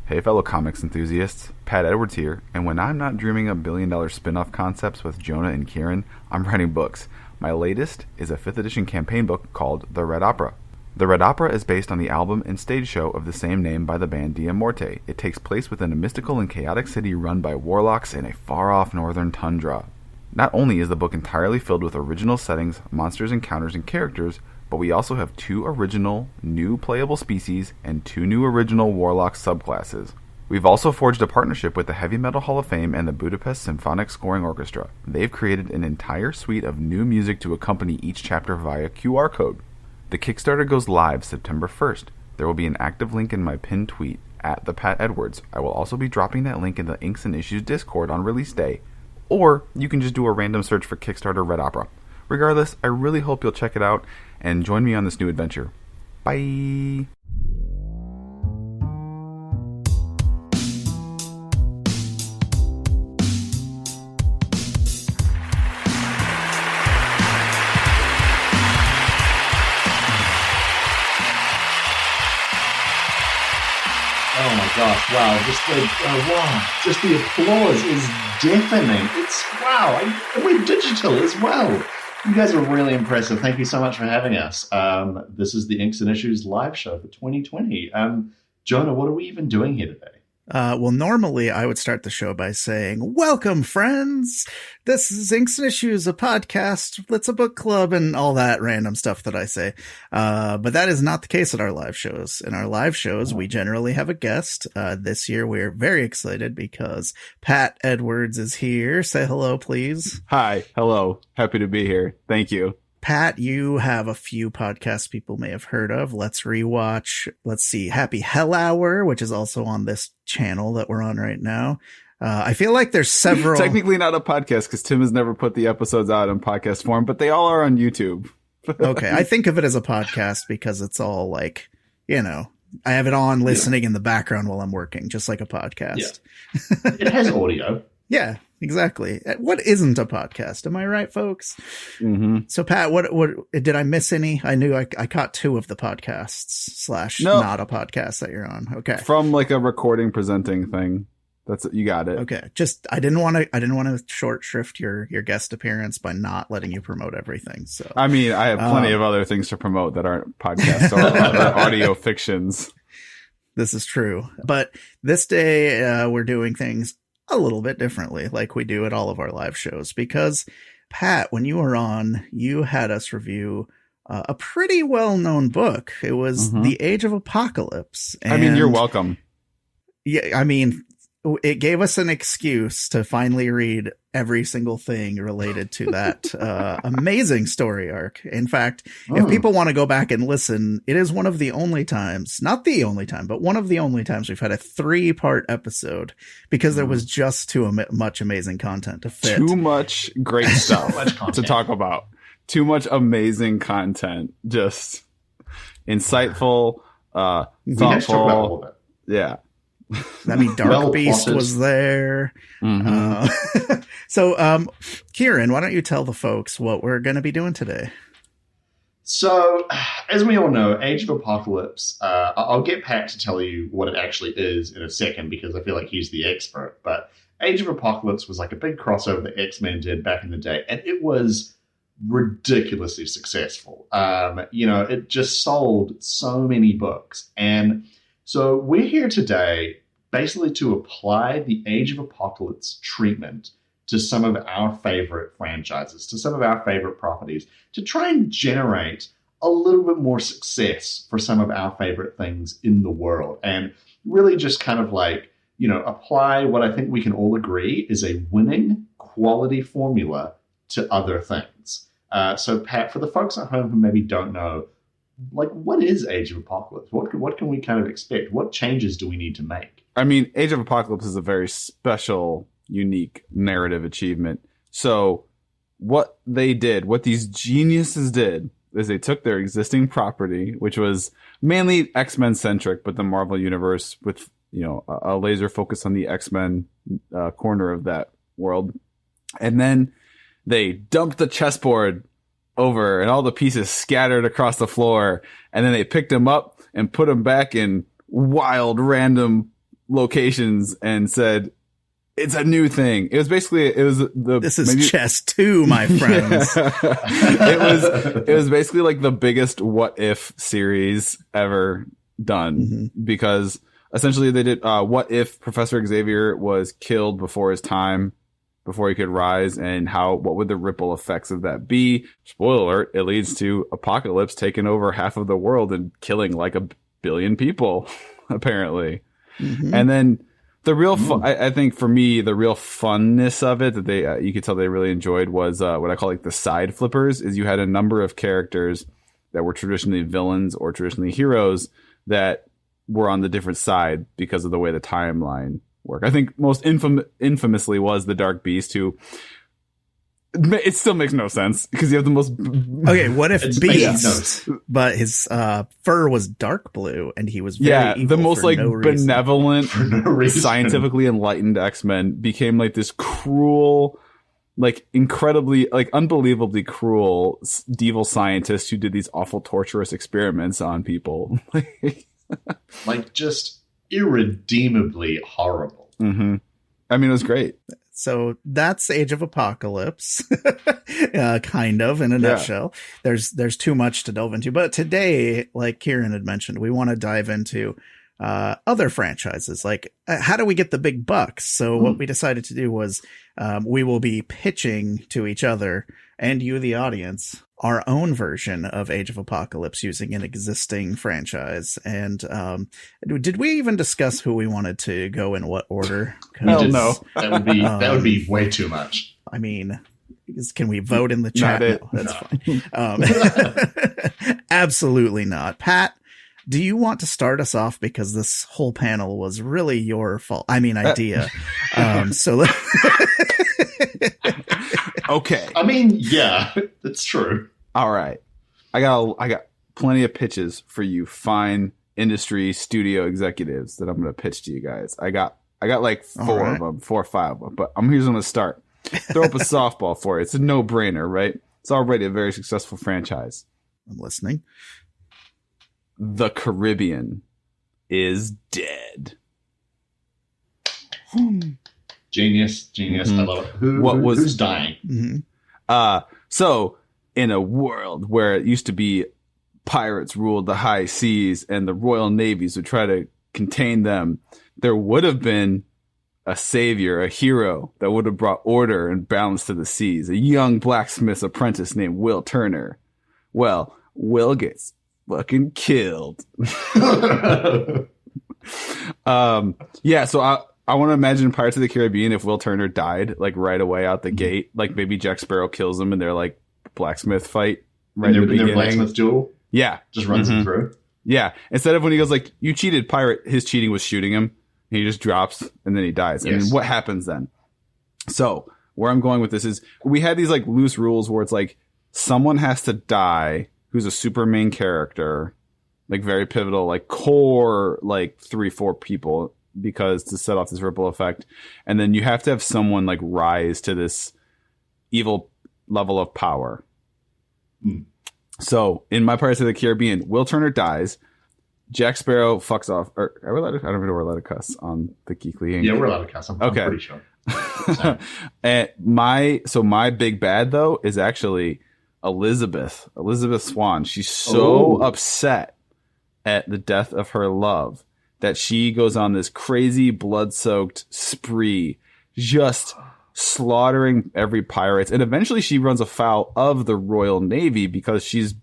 Hey fellow comics enthusiasts, Pat Edwards here, and when I'm not dreaming up billion-dollar spin-off concepts with Jonah and Kieran, I'm writing books. My latest is a 5th edition campaign book called The Red Opera. The Red Opera is based on the album and stage show of the same name by the band Dia Morte. It takes place within a mystical and chaotic city run by warlocks in a far-off northern tundra. Not only is the book entirely filled with original settings, monsters, encounters, and characters, but we also have 2 original, new playable species and 2 new original Warlock subclasses. We've also forged a partnership with the Heavy Metal Hall of Fame and the Budapest Symphonic Scoring Orchestra. They've created an entire suite of new music to accompany each chapter via QR code. The Kickstarter goes live September 1st. There will be an active link in my pinned tweet, @ThePatEdwards. I will also be dropping that link in the Inks and Issues Discord on release day. Or you can just do a random search for Kickstarter Red Opera. Regardless, I really hope you'll check it out and join me on this new adventure. Bye! Oh my gosh, wow, just the applause is deafening. It's, wow, and we're digital as well. You guys are really impressive. Thank you so much for having us. This is the Inks and Issues live show for 2020. Jonah, what are we even doing here today? Well, normally I would start the show by saying, welcome, friends. This is Inks and Issues, a podcast. It's a book club and all that random stuff that I say. But that is not the case at our live shows. In our live shows, we generally have a guest. This year, we're very excited because Pat Edwards is here. Say hello, please. Hi, hello. Happy to be here. Thank you. Pat, you have a few podcasts people may have heard of. Let's rewatch. Let's see. Happy Hell Hour, which is also on this channel that we're on right now. I feel like there's several. Technically not a podcast because Tim has never put the episodes out in podcast form, but they all are on YouTube. Okay. I think of it as a podcast because it's all like, you know, I have it on listening in the background while I'm working, just like a podcast. Yeah. It has audio. Yeah, exactly. What isn't a podcast? Am I right, folks? Mm-hmm. So, Pat, what did I miss any? I knew I caught 2 of the podcasts / not a podcast that you're on. Okay, from like a recording presenting thing. That's it. You got it. Okay, just I didn't want to short shrift your guest appearance by not letting you promote everything. So, I mean, I have plenty of other things to promote that aren't podcasts or other audio fictions. This is true, but this day we're doing things a little bit differently, like we do at all of our live shows, because Pat, when you were on, you had us review a pretty well-known book. It was The Age of Apocalypse. And, I mean, you're welcome. Yeah, I mean, it gave us an excuse to finally read every single thing related to that amazing story arc. In fact, if people want to go back and listen, it is one of the only times, not the only time, but one of the only times we've had a 3-part episode because there was just too much amazing content to fit. Too much great stuff to talk about. Too much amazing content. Just insightful, thoughtful. Yeah. I mean, Dark Beast was there. Mm-hmm. So, Kieran, why don't you tell the folks what we're going to be doing today? So, as we all know, Age of Apocalypse, I'll get Pat to tell you what it actually is in a second because I feel like he's the expert. But Age of Apocalypse was like a big crossover that X-Men did back in the day, and it was ridiculously successful. It just sold so many books. And so we're here today basically to apply the Age of Apocalypse treatment to some of our favorite franchises, to some of our favorite properties, to try and generate a little bit more success for some of our favorite things in the world. And really just kind of like, apply what I think we can all agree is a winning quality formula to other things. So Pat, for the folks at home who maybe don't know, like, what is Age of Apocalypse? What can we kind of expect? What changes do we need to make? I mean, Age of Apocalypse is a very special, unique narrative achievement. So what these geniuses did, is they took their existing property, which was mainly X-Men centric, but the Marvel Universe with, a laser focus on the X-Men corner of that world. And then they dumped the chessboard over and all the pieces scattered across the floor, and then they picked them up and put them back in wild random locations and said, it's a new thing. It was This is chess 2, my friends. It was basically like the biggest what if series ever done, because essentially they did what if Professor Xavier was killed before his time, before he could rise, and what would the ripple effects of that be? Spoiler alert, it leads to Apocalypse taking over half of the world and killing like 1 billion people, apparently. And then the real I think for me, the real funness of it that they you could tell they really enjoyed was what I call like the side flippers. Is you had a number of characters that were traditionally villains or traditionally heroes that were on the different side because of the way the timeline worked. I think most infamously was the Dark Beast, who it still makes no sense because you have the most. Okay, what if Beast, but his fur was dark blue and he was very evil the most like benevolent, no scientifically enlightened X-Men became like this cruel, like incredibly, like unbelievably cruel evil scientist who did these awful torturous experiments on people. Like just irredeemably horrible. I mean, it was great. So that's Age of Apocalypse, kind of in a nutshell. There's too much to delve into, but today, like Kieran had mentioned, we want to dive into other franchises. Like, how do we get the big bucks? So what we decided to do was we will be pitching to each other and you, the audience, our own version of Age of Apocalypse using an existing franchise. And did we even discuss who we wanted to go in what order? Hell no. That would be way too much. I mean, can we vote in the chat? No, that's fine. Absolutely not. Pat, do you want to start us off, because this whole panel was really your fault? I mean, idea. Okay. I mean, yeah, that's true. All right. I got plenty of pitches for you fine industry studio executives that I'm going to pitch to you guys. I got like 4 of them, 4 or 5 of them, but here's going to start. Throw up a softball for it. It's a no-brainer, right? It's already a very successful franchise. I'm listening. The Caribbean is dead. Genius. I love it. Who's dying? So in a world where it used to be pirates ruled the high seas and the royal navies would try to contain them, there would have been a savior, a hero that would have brought order and balance to the seas, a young blacksmith's apprentice named Will Turner. Well, Will gets fucking killed. So I want to imagine Pirates of the Caribbean if Will Turner died like right away out the gate. Like maybe Jack Sparrow kills him in their like blacksmith fight right in the beginning. Their blacksmith duel? Yeah. Just runs him through? Yeah. Instead of when he goes like, you cheated, pirate, his cheating was shooting him. He just drops and then he dies. Yes. And what happens then? So where I'm going with this is we had these like loose rules where it's like someone has to die who's a super main character, like very pivotal, like core, like 3-4 people, because to set off this ripple effect. And then you have to have someone like rise to this evil level of power. So in my Pirates of the Caribbean, Will Turner dies. Jack Sparrow fucks off. Or are we allowed to, I don't even know we're allowed to cuss on the Geekly. Yeah, we're allowed to cuss. I'm pretty sure. And my big bad though is actually Elizabeth Swann. She's so upset at the death of her love that she goes on this crazy blood-soaked spree, just slaughtering every pirate. And eventually she runs afoul of the Royal Navy because she's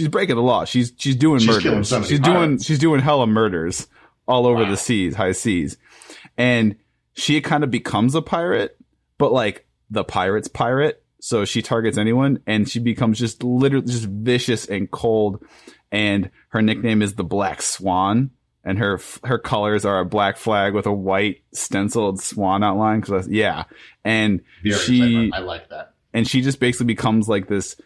breaking the law. She's doing murders. She's doing hella murders all over the seas, high seas. And she kind of becomes a pirate, but like the pirate's pirate. So she targets anyone and she becomes just literally just vicious and cold. And her nickname is the Black Swan. And her colors are a black flag with a white stenciled swan outline. And I like that. And she just basically becomes like this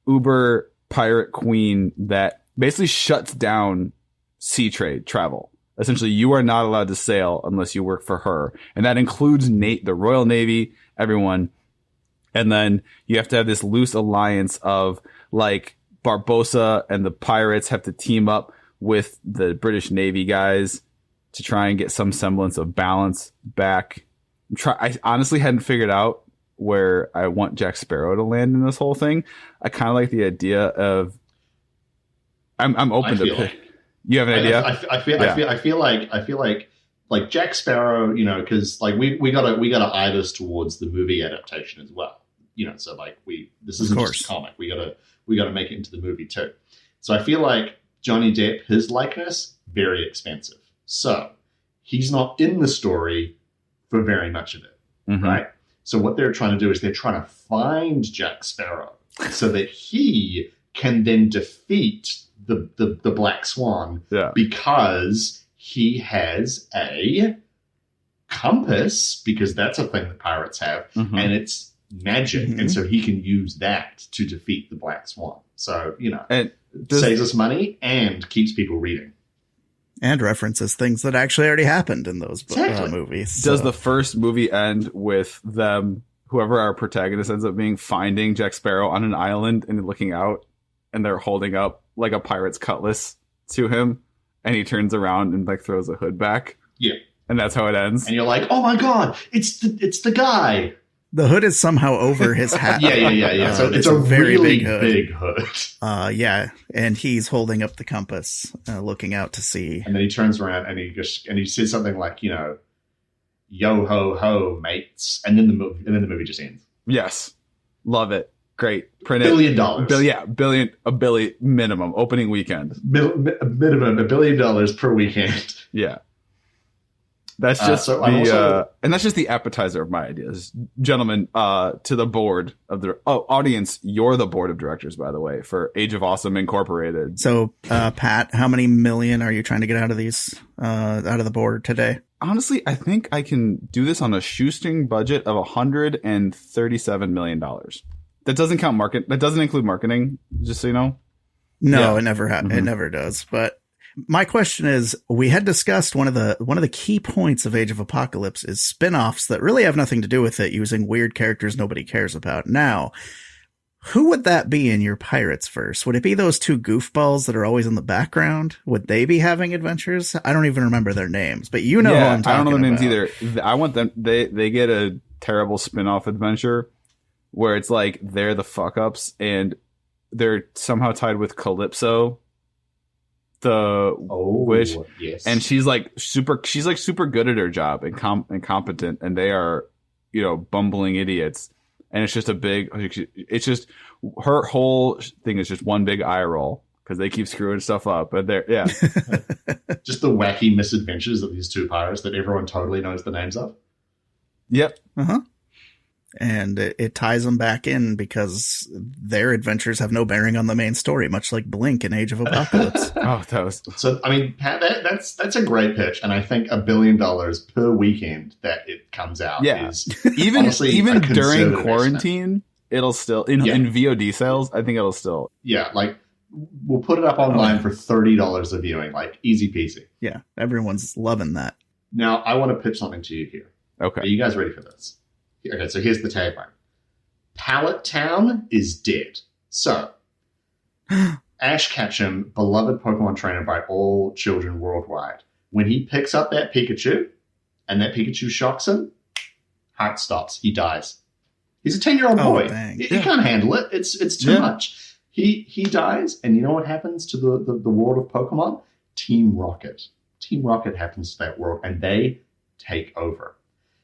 uber pirate queen that basically shuts down sea trade travel. Essentially, you are not allowed to sail unless you work for her. And that includes the Royal Navy, everyone. And then you have to have this loose alliance of like Barbossa and the pirates have to team up with the British Navy guys to try and get some semblance of balance back. I honestly hadn't figured out where I want Jack Sparrow to land in this whole thing. I kind of like the idea of. I'm open to pick. You have an idea? I feel like Jack Sparrow, you know, because like we gotta eye this towards the movie adaptation as well. You know, so like this isn't just a comic. We gotta make it into the movie too. So I feel like Johnny Depp, his likeness, very expensive. So he's not in the story for very much of it, right? So what they're trying to do is they're trying to find Jack Sparrow so that he can then defeat the Black Swan because he has a compass, because that's a thing that pirates have, and it's magic, and so he can use that to defeat the Black Swan. So, you know, it saves us money and keeps people reading. And references things that actually already happened in those movies. So. Does the first movie end with them, whoever our protagonist ends up being, finding Jack Sparrow on an island and looking out, and they're holding up like a pirate's cutlass to him, and he turns around and like throws a hood back? Yeah. And that's how it ends. And you're like, oh my God, it's the guy. The hood is somehow over his hat. Yeah. So it's a very really big hood. Yeah, and he's holding up the compass, looking out to sea. And then he turns around and he says something like, you know, "Yo ho ho, mates," and then the movie just ends. Yes, love it. Great. Print $1 billion. A billion minimum opening weekend. Minimum $1 billion per weekend. Yeah. That's just and that's just the appetizer of my ideas. Gentlemen, to the board of the audience, you're the board of directors, by the way, for Age of Awesome Incorporated. So, Pat, how many million are you trying to get out of these, out of the board today? Honestly, I think I can do this on a shoestring budget of $137 million. That doesn't count that doesn't include marketing, just so you know. No, it never it never does. But my question is, we had discussed one of the key points of Age of Apocalypse is spin-offs that really have nothing to do with it, using weird characters nobody cares about. Now, who would that be in your Pirates verse? Would it be those two goofballs that are always in the background? Would they be having adventures? I don't even remember their names, but you know who I'm talking about. I don't know their names either. I want them. They get a terrible spin-off adventure where it's like they're the fuck-ups and they're somehow tied with Calypso, the witch, yes. And she's like super good at her job and competent, and they are, you know, bumbling idiots. And it's just her whole thing is just one big eye roll because they keep screwing stuff up. But just the wacky misadventures of these two pirates that everyone totally knows the names of. Yep. And it ties them back in because their adventures have no bearing on the main story, much like Blink in Age of Apocalypse. So. I mean, Pat, that's a great pitch, and I think $1 billion per weekend that it comes out is even during estimate. quarantine, it'll still in VOD sales. I think it'll still like we'll put it up online for $30 a viewing, like easy peasy. Yeah, everyone's loving that. Now I want to pitch something to you here. Okay, are you guys ready for this? Okay, so here's the tagline. Pallet Town is dead. So, Ash Ketchum, beloved Pokemon trainer by all children worldwide, when he picks up that Pikachu, and that Pikachu shocks him, heart stops. He dies. He's a 10-year-old boy. He can't handle it. It's too much. He dies, and you know what happens to the world of Pokemon? Team Rocket. Team Rocket happens to that world, and they take over.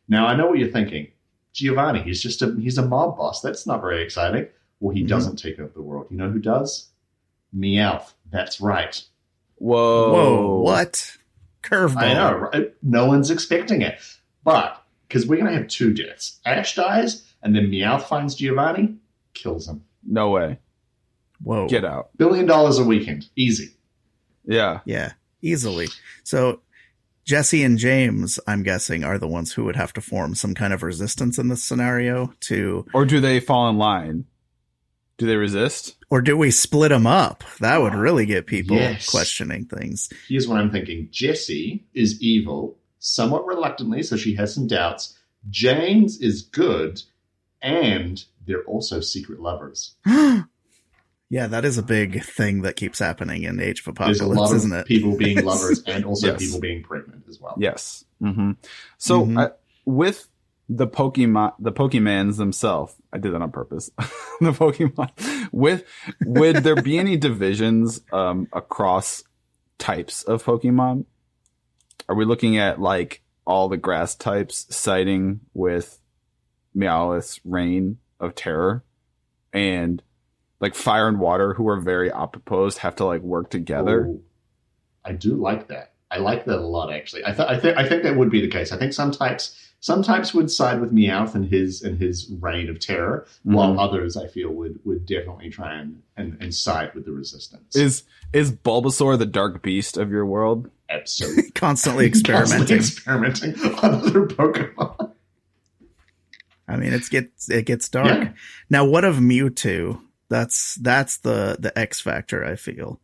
Now, I know what you're thinking. Giovanni, he's a mob boss. That's not very exciting. Well, he doesn't take over the world. You know who does? Meowth. That's right. Whoa. What? Curveball. I know, right? No one's expecting it. But, because we're going to have two deaths. Ash dies, and then Meowth finds Giovanni, kills him. No way. Whoa. Get out. $1 billion a weekend. Easy. Yeah. Yeah, easily. So Jesse and James, I'm guessing, are the ones who would have to form some kind of resistance in this scenario to... Or do they fall in line? Do they resist? Or do we split them up? That would really get people questioning things. Here's what I'm thinking. Jessie is evil, somewhat reluctantly, so she has some doubts. James is good, and they're also secret lovers. Yeah, that is a big thing that keeps happening in Age of There's a Apocalypse, lot isn't of it? people being lovers and also Yes. people being pregnant as well. Yes. So with the Pokemans themselves, I did that on purpose. The Pokemon, would there be any divisions across types of Pokemon? Are we looking at like all the grass types siding with Meowth's reign of terror, and like fire and water, who are very opposed, have to like work together? Ooh, I do like that. I like that a lot, actually. I think that would be the case. I think some types would side with Meowth and his reign of terror, while others, I feel, would definitely try and side with the resistance. Is Bulbasaur the dark beast of your world? Absolutely. Constantly experimenting. Constantly experimenting on other Pokemon. I mean, it gets dark. Yeah. Now, what of Mewtwo? That's the X factor, I feel.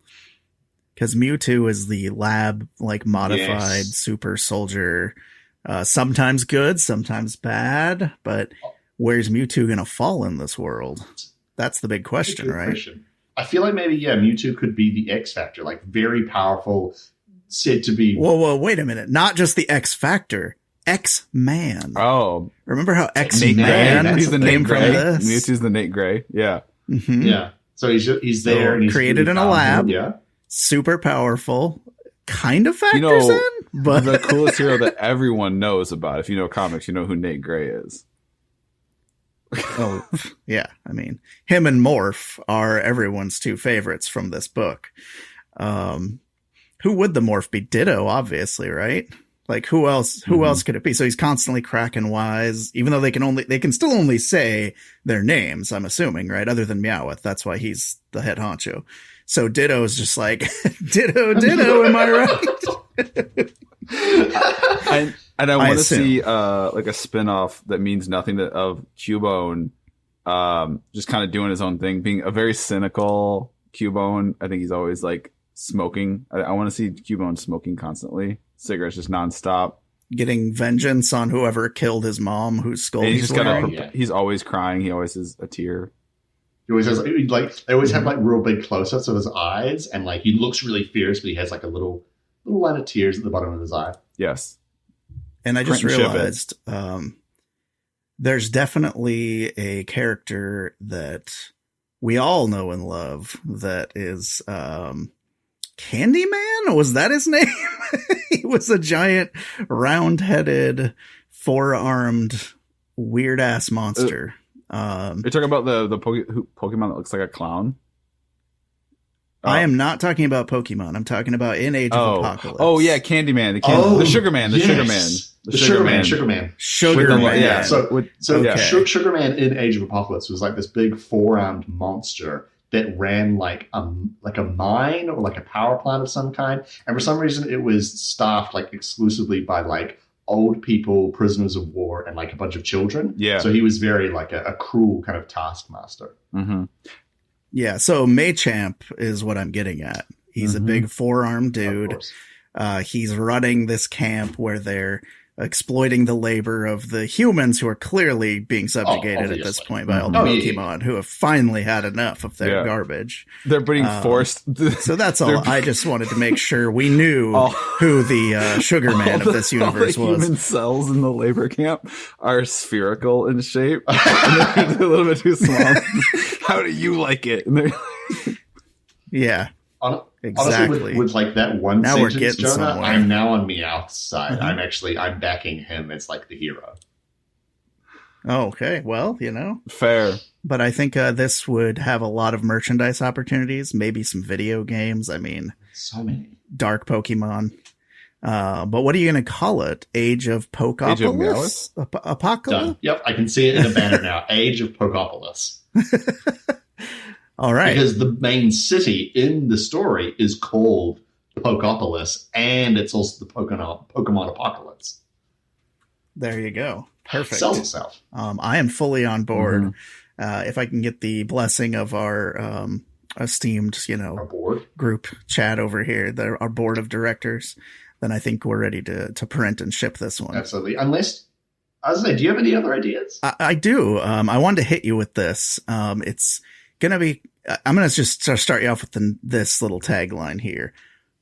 Because Mewtwo is the lab, like, modified super soldier. Sometimes good, sometimes bad. But where's Mewtwo going to fall in this world? That's the big question, right? Question. I feel like maybe, Mewtwo could be the X factor, like very powerful, said to be... Whoa, wait a minute. Not just the X factor. X-Man. Oh. Remember how X-Man came from this? Mewtwo's the Nate Gray. Yeah. Mm-hmm. Yeah. So he's there. And he's created really in a lab. Yeah. Super powerful. Kind of factors in. But the coolest hero that everyone knows about, if you know comics, you know who Nate Gray is. Oh, yeah. I mean, him and Morph are everyone's two favorites from this book. Who would the Morph be? Ditto, obviously, right? Like, who else could it be? So he's constantly cracking wise, even though they can still only say their names, I'm assuming, right? Other than Meowth. That's why he's the head honcho. So Ditto is just like, Ditto, am I right? And I want to see like a spin-off that means nothing of Cubone just kind of doing his own thing, being a very cynical Cubone. I think he's always like smoking. I want to see Cubone smoking constantly. Cigarettes just nonstop. Getting vengeance on whoever killed his mom, whose skull he's wearing. He's always crying. He always has a tear. He always has they always have like real big close-ups of his eyes, and like he looks really fierce, but he has like a little line of tears at the bottom of his eye. Yes. And I just realized there's definitely a character that we all know and love that is Candyman? Was that his name? He was a giant, round-headed, four-armed, weird-ass monster. You're talking about the Pokemon that looks like a clown? I am not talking about Pokemon. I'm talking about in Age of Apocalypse. Oh, yeah, Candyman. The Sugar Man. The Sugar Man. The Sugar Man. Yeah. Sugar Man in Age of Apocalypse was like this big four-armed monster that ran like a mine or like a power plant of some kind. And for some reason, it was staffed like exclusively by like old people, prisoners of war, and like a bunch of children. Yeah. So he was very like a cruel kind of taskmaster. Mm-hmm. Yeah. So Machamp is what I'm getting at. He's a big four-armed dude. He's running this camp where they're exploiting the labor of the humans who are clearly being subjugated at this point by all the Pokemon who have finally had enough of their garbage. They're being forced. So that's all. I just wanted to make sure we knew who the Sugar Man of this universe all the was. Human cells in the labor camp are spherical in shape. They're a little bit too small. How do you like it? Yeah. Exactly. Honestly, with like that one now sentence, Jonah, somewhere. I'm now on Meowth's side. I'm backing him as like the hero. Okay, well, fair. But I think this would have a lot of merchandise opportunities, maybe some video games. I mean, so many dark Pokemon. But what are you going to call it? Age of Pokeapolis? Apocalypse? Done. Yep, I can see it in a banner now. Age of Pokeapolis. All right. Because the main city in the story is called Pokeapolis, and it's also the Pokemon Apocalypse. There you go. Perfect. Sells itself. I am fully on board. If I can get the blessing of our esteemed, our board group chat over here, our board of directors, then I think we're ready to print and ship this one. Absolutely. Unless, I was saying, do you have any other ideas? I do. I wanted to hit you with this. It's going to be I'm going to just start you off with this little tagline here.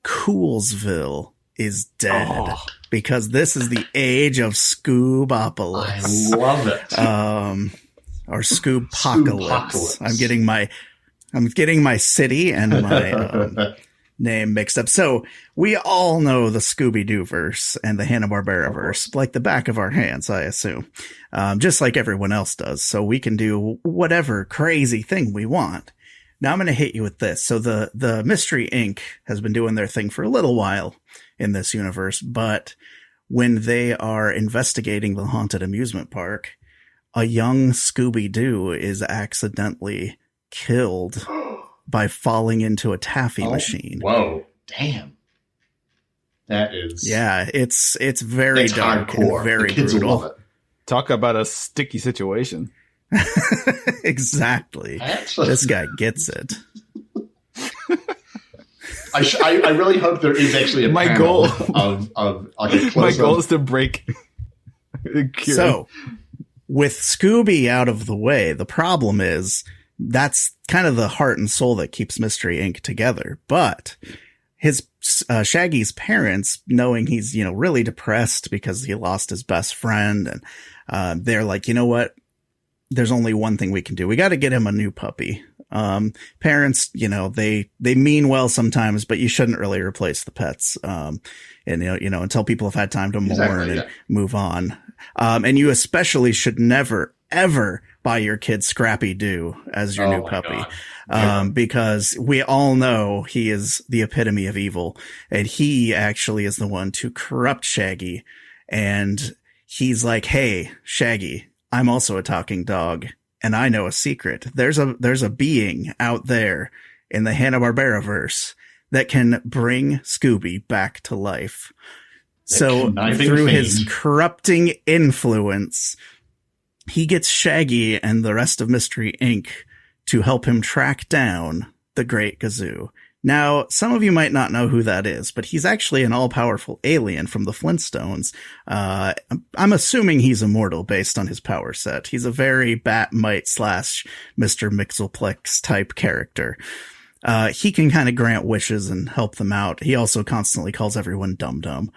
Coolsville is dead because this is the age of Scoobopolis. I love it. Or Scoopocalypse. I'm getting my city and my name mixed up. So we all know the Scooby Doo verse and the Hanna-Barbera verse like the back of our hands, I assume, just like everyone else does. So we can do whatever crazy thing we want. Now I'm going to hit you with this. So the Mystery Inc. has been doing their thing for a little while in this universe, but when they are investigating the haunted amusement park, a young Scooby Doo is accidentally killed by falling into a taffy machine. Whoa. Damn. That is... Yeah, it's very dark hardcore. And very the kids brutal. Will love it. Talk about a sticky situation. Exactly. This guy gets it. I really hope there is actually a my goal of like a close-up. My goal is to break. So, with Scooby out of the way, the problem is that's kind of the heart and soul that keeps Mystery Inc. together. But his Shaggy's parents, knowing he's really depressed because he lost his best friend, and they're like, you know what? There's only one thing we can do. We got to get him a new puppy. Parents, they mean well sometimes, but you shouldn't really replace the pets. And until people have had time to mourn and move on. And you especially should never, ever buy your kid Scrappy Doo as your new puppy. Because we all know he is the epitome of evil, and he actually is the one to corrupt Shaggy. And he's like, hey, Shaggy, I'm also a talking dog, and I know a secret. There's a being out there in the Hanna-Barbera verse that can bring Scooby back to life. So through his corrupting influence, he gets Shaggy and the rest of Mystery Inc. to help him track down the Great Gazoo. Now, some of you might not know who that is, but he's actually an all-powerful alien from the Flintstones. I'm assuming he's immortal based on his power set. He's a very Bat-Mite / Mr. Mixelplex type character. He can kind of grant wishes and help them out. He also constantly calls everyone dum-dum.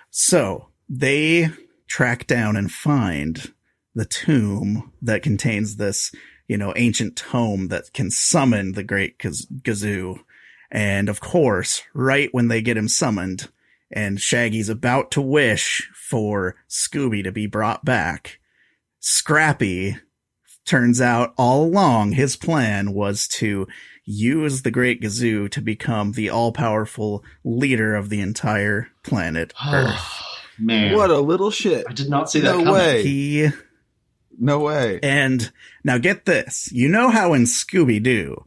So they track down and find the tomb that contains this, ancient tome that can summon the Great Gazoo. And of course, right when they get him summoned and Shaggy's about to wish for Scooby to be brought back, Scrappy, turns out all along his plan was to use the Great Gazoo to become the all-powerful leader of the entire planet Earth. Man. What a little shit. I did not see that coming. No way. And now get this. You know how in Scooby Doo,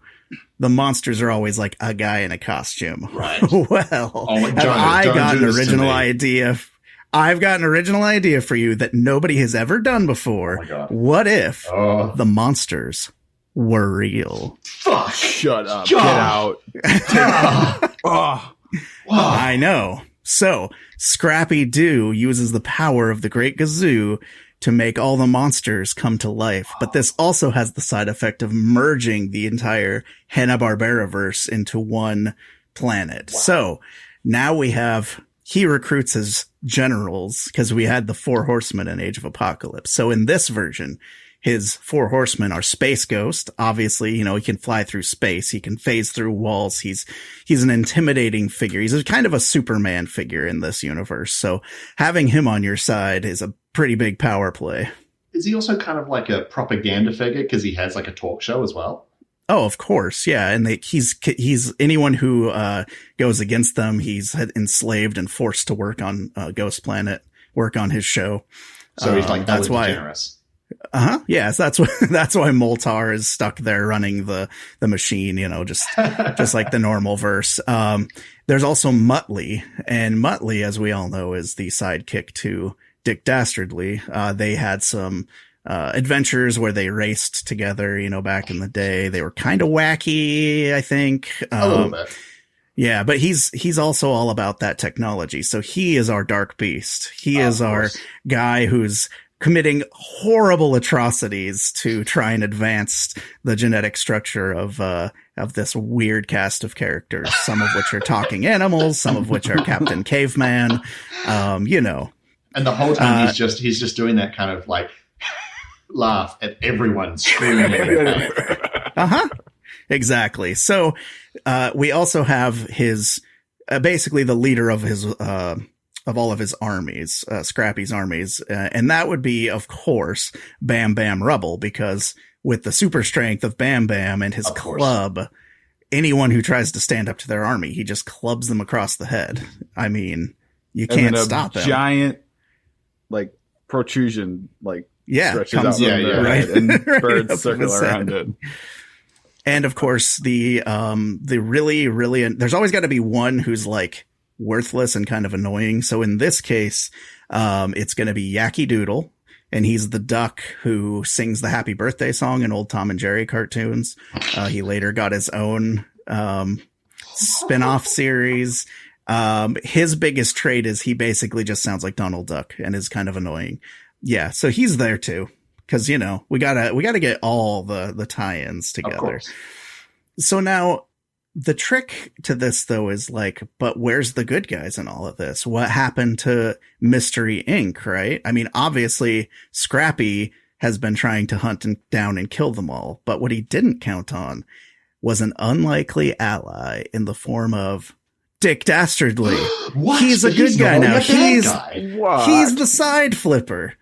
the monsters are always like a guy in a costume. Right. Well, I've got an original idea for you that nobody has ever done before. Oh my God. What if the monsters were real? Fuck. Shut up. Get out. I know. So Scrappy Doo uses the power of the Great Gazoo to make all the monsters come to life. But this also has the side effect of merging the entire Hanna-Barbera verse into one planet. Wow. So now he recruits his generals because we had the 4 horsemen in Age of Apocalypse. So in this version, his 4 horsemen are Space Ghost. Obviously, he can fly through space. He can phase through walls. He's an intimidating figure. He's a kind of a Superman figure in this universe. So having him on your side is a pretty big power play. Is he also kind of like a propaganda figure because he has like a talk show as well? Oh, of course. Yeah. And he's anyone who goes against them, he's enslaved and forced to work on Ghost Planet, work on his show. So he's like, that's why. Generous. Yes, that's why Moltar is stuck there running the machine, just like the normal verse. There's also Muttley, and Muttley, as we all know, is the sidekick to Dick Dastardly. They had some adventures where they raced together, back in the day. They were kind of wacky, I think. A little bit. Yeah, but he's also all about that technology. So he is our dark beast. He is our guy who's committing horrible atrocities to try and advance the genetic structure of this weird cast of characters, some of which are talking animals, some of which are Captain Caveman, you know. And the whole time he's just doing that kind of like laugh at everyone screaming at everything. Exactly. So we also have his basically the leader of his of all of his armies, Scrappy's armies, and that would be, of course, Bam Bam Rubble, because with the super strength of Bam Bam and his club, anyone who tries to stand up to their army, he just clubs them across the head. I mean, you can't stop him. Giant, like, protrusion, like, stretches comes out right, and birds circle around it. And of course, the really, really, there's always got to be one who's like worthless and kind of annoying. So in this case, it's going to be Yacky Doodle, and he's the duck who sings the Happy Birthday song in old Tom and Jerry cartoons. He later got his own spin-off series. His biggest trait is he basically just sounds like Donald Duck and is kind of annoying. Yeah, so he's there too, because you know we gotta get all the tie-ins together. So now the trick to this though is like, but where's the good guys in all of this? What happened to Mystery Inc., right? I mean, obviously Scrappy has been trying to hunt down and kill them all, but what he didn't count on was an unlikely ally in the form of Dick Dastardly. He's a good guy now. He's the side flipper.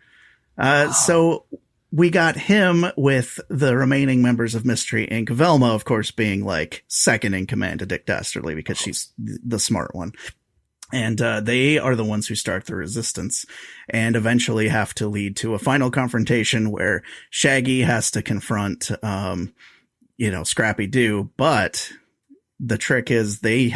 So we got him with the remaining members of Mystery Inc. Velma, of course, being like second in command to Dick Dastardly because she's the smart one. And they are the ones who start the resistance and eventually have to lead to a final confrontation where Shaggy has to confront, Scrappy Doo. But the trick is they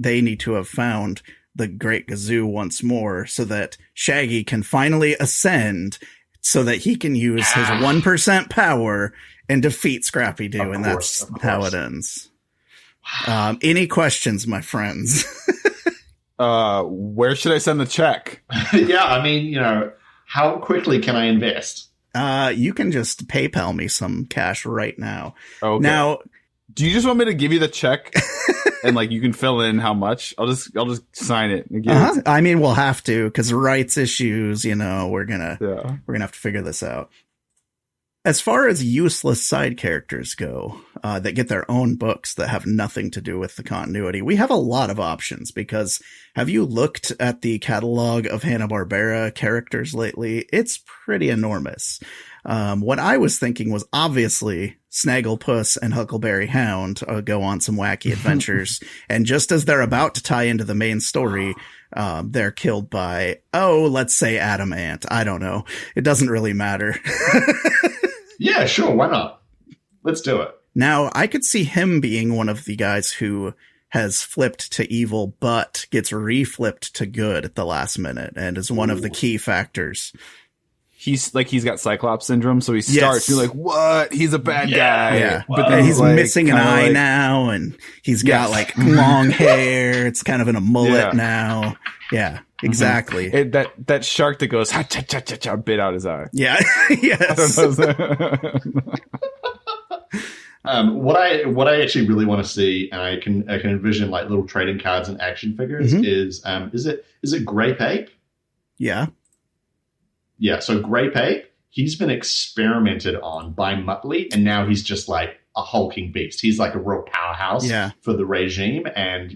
need to have found the Great Gazoo once more so that Shaggy can finally ascend so that he can use his 1% power and defeat Scrappy Doo. And that's how it ends. Any questions, my friends? Where should I send the check? Yeah, I mean, how quickly can I invest? You can just PayPal me some cash right now. Okay. Now, do you just want me to give you the check and like you can fill in how much? I'll just sign it and give it. I mean, we'll have to, because rights issues, we're gonna have to figure this out. As far as useless side characters go, that get their own books that have nothing to do with the continuity, we have a lot of options, because have you looked at the catalog of Hanna-Barbera characters lately? It's pretty enormous. What I was thinking was obviously Snagglepuss and Huckleberry Hound go on some wacky adventures. And just as they're about to tie into the main story, they're killed by, let's say Adam Ant. I don't know. It doesn't really matter. Yeah, sure. Why not? Let's do it. Now, I could see him being one of the guys who has flipped to evil, but gets reflipped to good at the last minute and is one of the key factors. He's got Cyclops syndrome, so he starts, you're like, what? He's a bad guy. Yeah. But then he's missing an eye now, and he's got like long hair. It's kind of in a mullet now. Yeah, exactly. Mm-hmm. That shark that goes, ha-cha-cha-cha-cha, bit out his eye. Yeah, yes. What I actually really want to see, and I can envision like little trading cards and action figures, is it Grape Ape? Yeah. Yeah, so Grape Ape, he's been experimented on by Muttley, and now he's just like a hulking beast. He's like a real powerhouse for the regime, and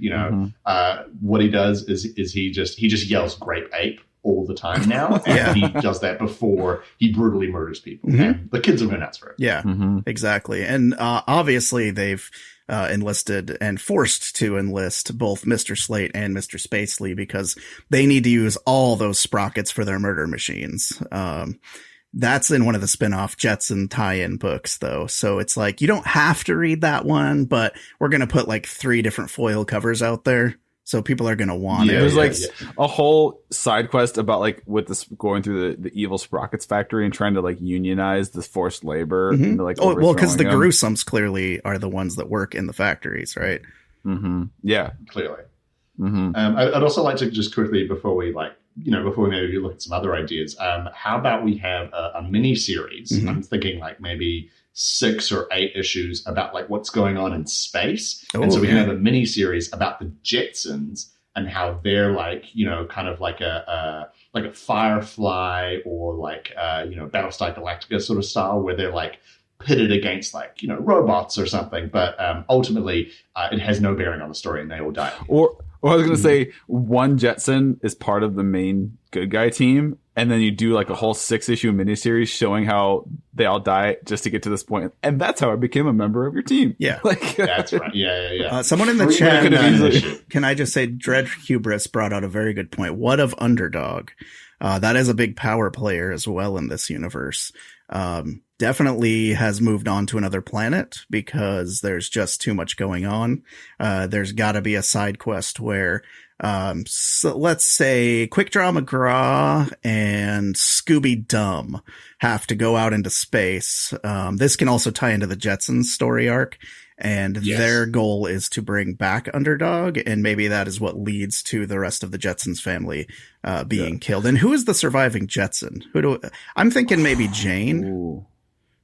what he does is he just yells Grape Ape all the time now, and he does that before he brutally murders people. And the kids will go nuts for it. Yeah, exactly. And obviously they've enlisted and forced to enlist both Mr. Slate and Mr. Spacely because they need to use all those sprockets for their murder machines. That's in one of the spin-off Jetson tie-in books, though. So it's like, you don't have to read that one, but we're going to put like 3 different foil covers out there. So people are going to want it. There's a whole side quest about like with this going through the evil Sprockets factory and trying to like unionize the forced labor. And like because the Gruesomes clearly are the ones that work in the factories, right? Yeah, clearly. I'd also like to just quickly, before we like before we maybe look at some other ideas, how about we have a mini series? Mhm. I'm thinking like maybe 6 or 8 issues about like what's going on in space. Oh, and so we can yeah. have a mini series about the Jetsons and how they're like, kind of like a Firefly or like, Battlestar Galactica sort of style where they're like pitted against like, robots or something. But ultimately, it has no bearing on the story and they all die. Or I was going to say one Jetson is part of the main good guy team. And then you do like a whole 6-issue miniseries showing how they all die just to get to this point. And that's how I became a member of your team. Yeah. Like, That's right. Yeah. Someone in the Three chat, men, can I just say, Dread Hubris brought out a very good point. What of Underdog? That is a big power player as well in this universe. Definitely has moved on to another planet because there's just too much going on. There's got to be a side quest where, so let's say Quick Draw McGraw and Scooby Dum have to go out into space. This can also tie into the Jetsons story arc. And their goal is to bring back Underdog, and maybe that is what leads to the rest of the Jetsons family being killed. And who is the surviving Jetson? I'm thinking maybe Jane. ooh.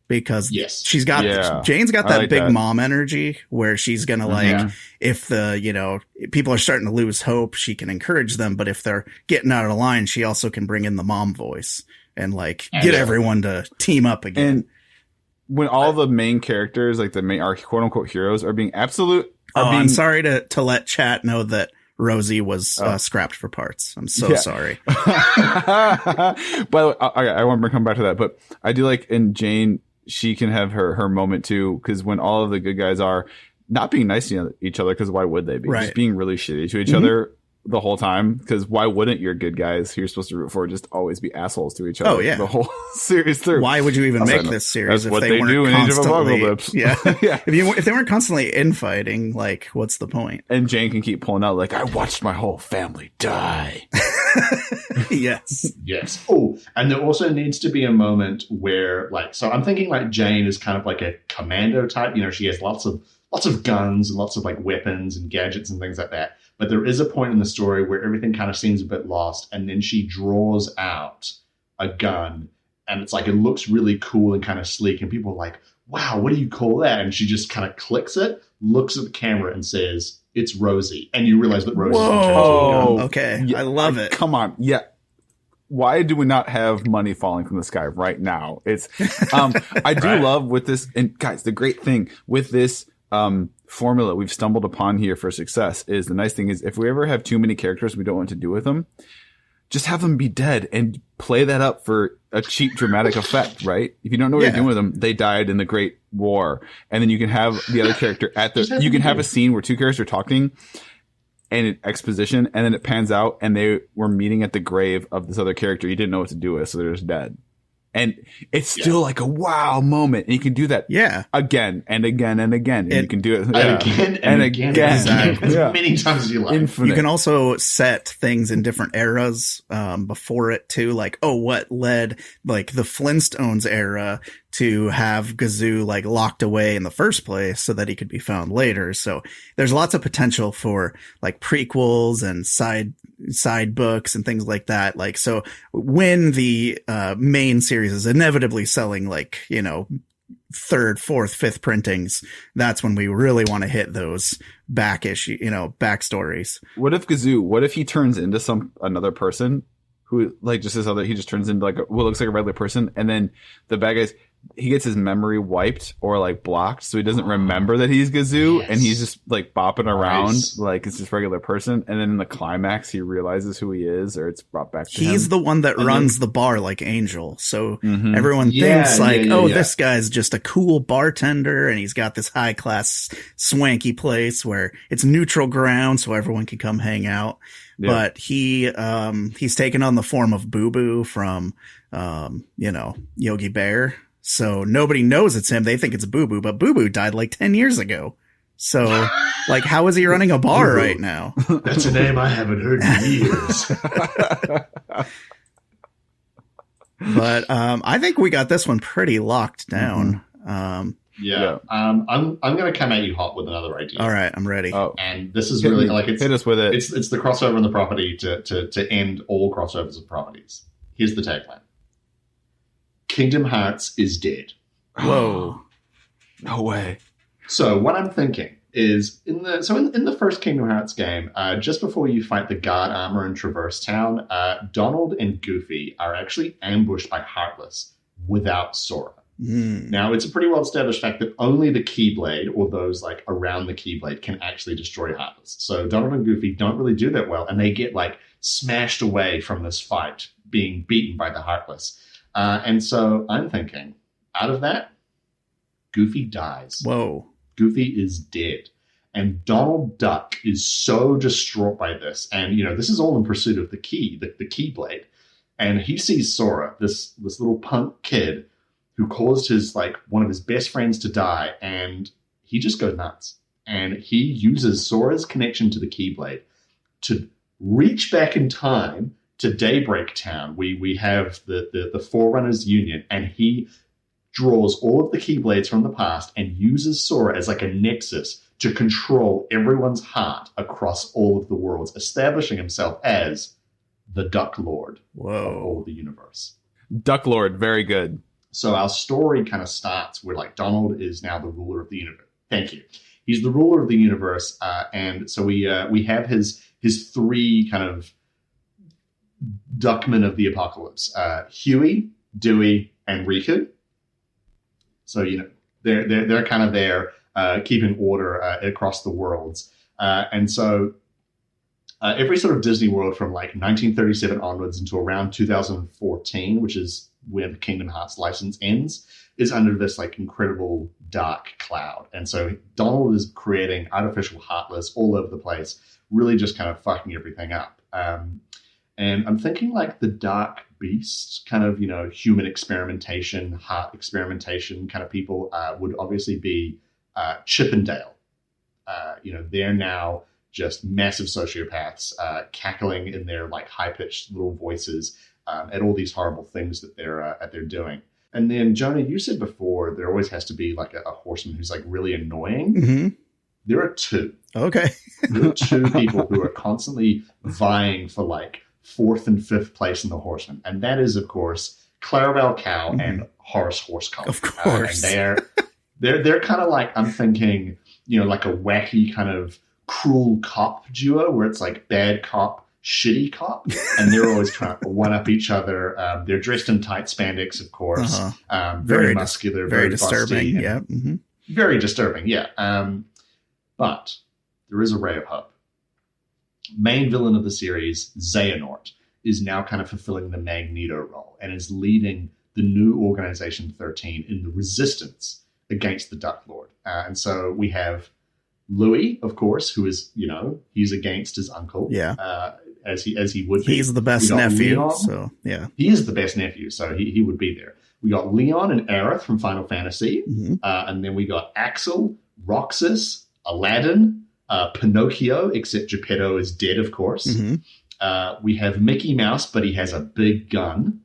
Because Yes. she's got Jane's got that like big that. mom energy where she's gonna like, if the people are starting to lose hope, she can encourage them, but if they're getting out of line, she also can bring in the mom voice and like get everyone to team up again. And when all the main characters, like our quote unquote heroes, are being I'm sorry to let chat know that Rosie was scrapped for parts. I'm so sorry. By the way, I want to come back to that, but I do like in Jane, she can have her moment too, because when all of the good guys are not being nice to each other, because why would they be? Right. Just being really shitty to each other the whole time, because why wouldn't your good guys who you're supposed to root for just always be assholes to each other? Oh, yeah. The whole series through. Why would you even make That's this series that's if what they they weren't do in Age of constantly? Apocalypse. Yeah, Yeah. If they weren't constantly infighting, like, what's the point? And Jane can keep pulling out like, I watched my whole family die. Yes. Yes. Oh, and there also needs to be a moment where, like, so I'm thinking like Jane is kind of like a commando type. She has lots of guns and lots of like weapons and gadgets and things like that. But there is a point in the story where everything kind of seems a bit lost, and then she draws out a gun, and it's like it looks really cool and kind of sleek, and people are like, "Wow, what do you call that?" And she just kind of clicks it, looks at the camera, and says, "It's Rosie," and you realize that Rosie. Whoa. Okay. Yeah, I love it. Come on. Yeah. Why do we not have money falling from the sky right now? It's, I do love with this, and guys, the great thing with this, formula we've stumbled upon here for success is the nice thing is if we ever have too many characters we don't know what to do with them, just have them be dead and play that up for a cheap dramatic effect, right? If you don't know what you're doing with them, they died in the Great War, and then you can have the other character you can have a scene where two characters are talking and an exposition, and then it pans out and they were meeting at the grave of this other character you didn't know what to do with, so they're just dead. And it's still like a wow moment. And you can do that again and again and again. And you can do it again and again. Exactly. As many times as you like. Infinite. You can also set things in different eras before it too. Like, what led like the Flintstones era to have Gazoo like locked away in the first place so that he could be found later. So there's lots of potential for like prequels and side books and things like that. Like, so when the main series is inevitably selling like, third, fourth, fifth printings, that's when we really want to hit those backstories. What if he turns into another person who like just this other, he just turns into like what looks like a regular person, and then the bad guys, he gets his memory wiped or like blocked, so he doesn't remember that he's Gazoo, and he's just like bopping around like it's just regular person, and then in the climax he realizes who he is, or it's brought back to him. He's the one that runs the bar like Angel, so everyone thinks this guy's just a cool bartender, and he's got this high class swanky place where it's neutral ground so everyone can come hang out. But he's taken on the form of Boo Boo from Yogi Bear. So nobody knows it's him. They think it's Boo Boo, but Boo Boo died like 10 years ago. So like, how is he running a bar right now? That's a name I haven't heard in years. But I think we got this one pretty locked down. Yeah. I'm going to come at you hot with another idea. All right, I'm ready. Oh, And this is really like hit us with it. It's the crossover in the property to end all crossovers of properties. Here's the tagline: Kingdom Hearts is dead. Whoa. No way. So what I'm thinking is in the first Kingdom Hearts game, just before you fight the guard armor in Traverse Town, Donald and Goofy are actually ambushed by Heartless without Sora. Now, it's a pretty well-established fact that only the Keyblade, or those like around the Keyblade, can actually destroy Heartless. So Donald and Goofy don't really do that well, and they get like smashed away from this fight, being beaten by the Heartless. And so I'm thinking, out of that, Goofy dies. Whoa. Goofy is dead. And Donald Duck is so distraught by this. And, this is all in pursuit of the Keyblade. And he sees Sora, this little punk kid who caused one of his best friends to die. And he just goes nuts. And he uses Sora's connection to the Keyblade to reach back in time to Daybreak Town. We have the Forerunners Union, and he draws all of the Keyblades from the past and uses Sora as like a nexus to control everyone's heart across all of the worlds, establishing himself as the Duck Lord of all the universe. Duck Lord, very good. So our story kind of starts where like Donald is now the ruler of the universe. Thank you. He's the ruler of the universe, and so we have his three kind of Duckmen of the apocalypse: Huey, Dewey, and Riku. So they're kind of there keeping order across the worlds, and so every sort of Disney World from like 1937 onwards until around 2014, which is where the Kingdom Hearts license ends, is under this like incredible dark cloud. And so Donald is creating artificial Heartless all over the place, really just kind of fucking everything up. And I'm thinking like the Dark Beast, kind of, human experimentation, heart experimentation kind of people would obviously be Chip and Dale. They're now just massive sociopaths, cackling in their like high-pitched little voices at all these horrible things that they're doing. And then, Jonah, you said before there always has to be like a horseman who's like really annoying. Mm-hmm. There are two. Okay. There are two people who are constantly vying for like 4th and 5th place in the Horsemen. And that is, of course, Clarabelle Cow and Horace Horsecollar. Of course. And they're kind of like, I'm thinking, like a wacky kind of cruel cop duo where it's like bad cop, shitty cop. And they're always trying to one-up each other. They're dressed in tight spandex, of course. Very muscular, very disturbing. Yeah. Mm-hmm. Very disturbing, yeah. But there is a ray of hope. Main villain of the series, Xehanort, is now kind of fulfilling the Magneto role and is leading the new Organization 13 in the resistance against the Duck Lord. And so we have Louis, of course, who is, he's against his uncle. Yeah. As he would be. He's the best nephew. Leon. So, yeah. He is the best nephew, so he would be there. We got Leon and Aerith from Final Fantasy. Mm-hmm. And then we got Axel, Roxas, Aladdin, Pinocchio, except Geppetto is dead, of course. Mm-hmm. We have Mickey Mouse, but he has a big gun.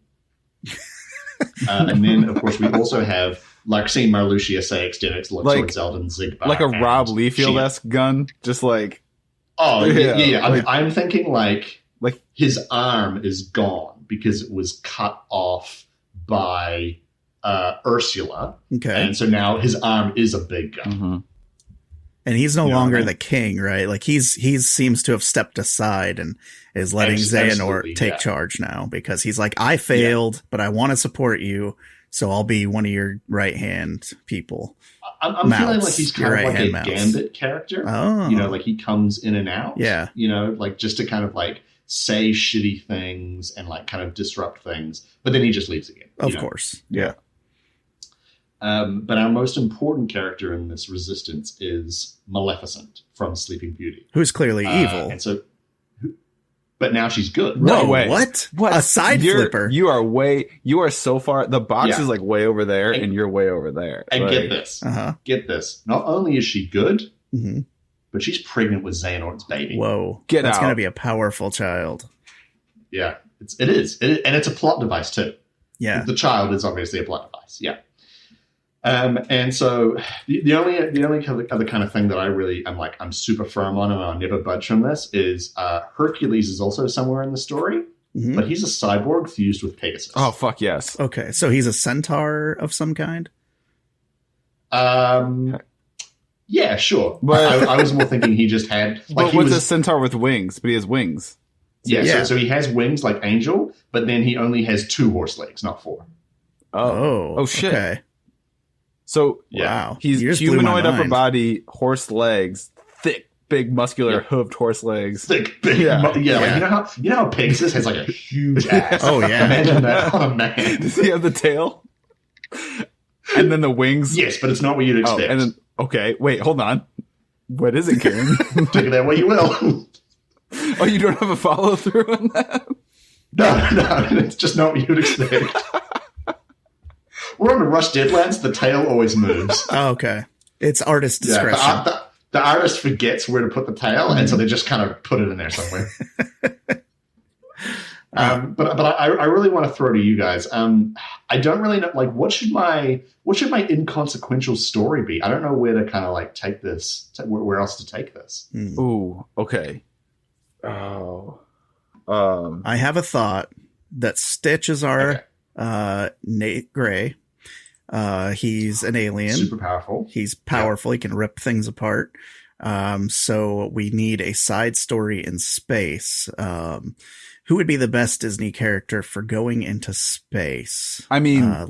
And then, of course, we also have Larxene, Marluxia, Saix, Denix, Luxord, Zeldin, Zigbar. Like a Rob Liefeld-esque gun? Just like... Oh, yeah. I'm thinking like his arm is gone because it was cut off by Ursula. Okay. And so now his arm is a big gun. Mm-hmm. And he's no longer the king, right? Like he seems to have stepped aside and is letting Xehanort take charge now because he's like, I failed, but I want to support you. So I'll be one of your right-hand people. I'm feeling like he's kind of like a Gambit character. Oh. Like he comes in and out. Yeah. Like just to kind of like say shitty things and like kind of disrupt things. But then he just leaves again. Of course. Yeah. But our most important character in this resistance is Maleficent from Sleeping Beauty. Who's clearly evil. And so, but now she's good. No way. What? A side flipper. You are so far. The box is like way over there and you're way over there. And like, get this. Get this. Not only is she good, mm-hmm. but she's pregnant with Xehanort's baby. Whoa. That's going to be a powerful child. Yeah, it is. And it's a plot device too. Yeah. The child is obviously a plot device. Yeah. And so the only other kind of thing that I'm super firm on and I'll never budge from this is Hercules is also somewhere in the story, but he's a cyborg fused with Pegasus. Oh, fuck yes. Okay, so he's a centaur of some kind? Yeah, sure. But I was more thinking he just had... Like, what's a centaur with wings? But he has wings. Yeah. So he has wings like Angel, but then he only has 2 horse legs, not 4. Oh shit. Okay. So Wow. he's You just blew my humanoid upper mind. body, horse legs, thick, big, muscular, hooved horse legs. Thick, big, Like, you know how Pegasus has like a huge ass. Oh, yeah. Imagine that on a man. Does he have the tail? And then the wings? Yes, but it's not what you'd expect. And then, okay, wait, hold on. What is it, Karen? Take it that way you will. Oh, you don't have a follow through on that? No, it's just not what you'd expect. We're on the Rush Deadlands. The tail always moves. Oh, okay. It's artist discretion. Yeah, the artist forgets where to put the tail, and so they just kind of put it in there somewhere. But I really want to throw to you guys. I don't really know, like, what should my inconsequential story be? I don't know where to kind of like take this. Where else to take this? Ooh, okay. Oh. I have a thought that Stitch is our Nate Gray. He's an alien. Super powerful. He's powerful. He can rip things apart. So we need a side story in space. Who would be the best Disney character for going into space? I mean,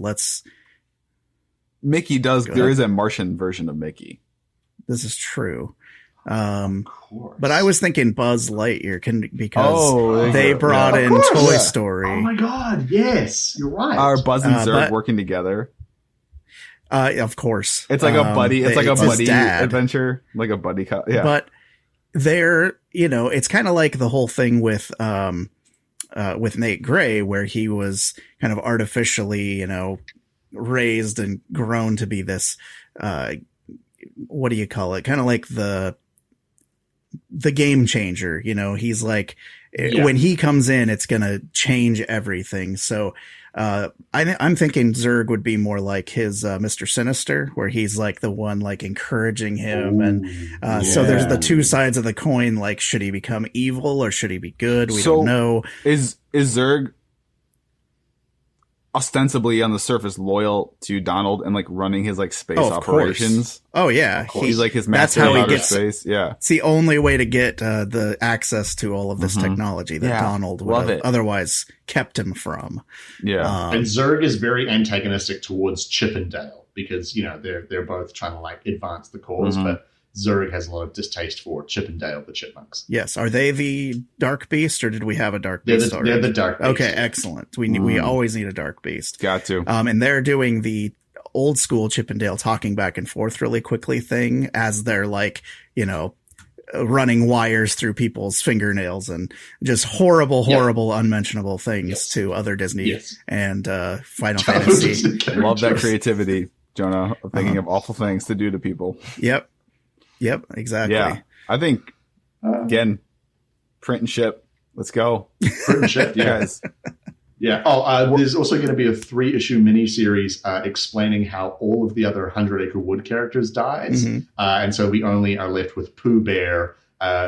Mickey does. There is a Martian version of Mickey. This is true. Of course. But I was thinking Buzz Lightyear because they brought in course. Toy Story. Oh my God! Yes, you're right. Are Buzz and Zurg working together? Of course, it's like a buddy. It's like a buddy adventure, like a buddy. Yeah, but they're it's kind of like the whole thing with Nate Gray, where he was kind of artificially, raised and grown to be this. What do you call it? Kind of like the game changer. He's like when he comes in, it's gonna change everything. So. I'm thinking Zurg would be more like his Mr. Sinister, where he's like the one like encouraging him. So there's the two sides of the coin. Like, should he become evil or should he be good? We don't know. Is Zurg ostensibly on the surface loyal to Donald and like running his like space operations? Course. Oh yeah, he's like his master of outer space. Yeah, it's the only way to get the access to all of this technology that Donald would have otherwise kept him from. Yeah, and Zurg is very antagonistic towards Chip and Dale because they're both trying to like advance the cause, but Zurg has a lot of distaste for Chip and Dale, the chipmunks. Yes. Are they the Dark Beast, or did we have a Dark Beast already? They're the Dark Beast. Okay, excellent. We always need a Dark Beast. Got to. And they're doing the old school Chip and Dale talking back and forth really quickly thing as they're like, running wires through people's fingernails and just horrible, unmentionable things to other Disney and Final Fantasy. Love that creativity, Jonah, of thinking of awful things to do to people. Yep, exactly. Yeah, I think, again, print and ship. Let's go. Print and ship, guys. Yeah. There's also going to be a 3-issue miniseries explaining how all of the other 100 Acre Wood characters dies. And so we only are left with Pooh Bear,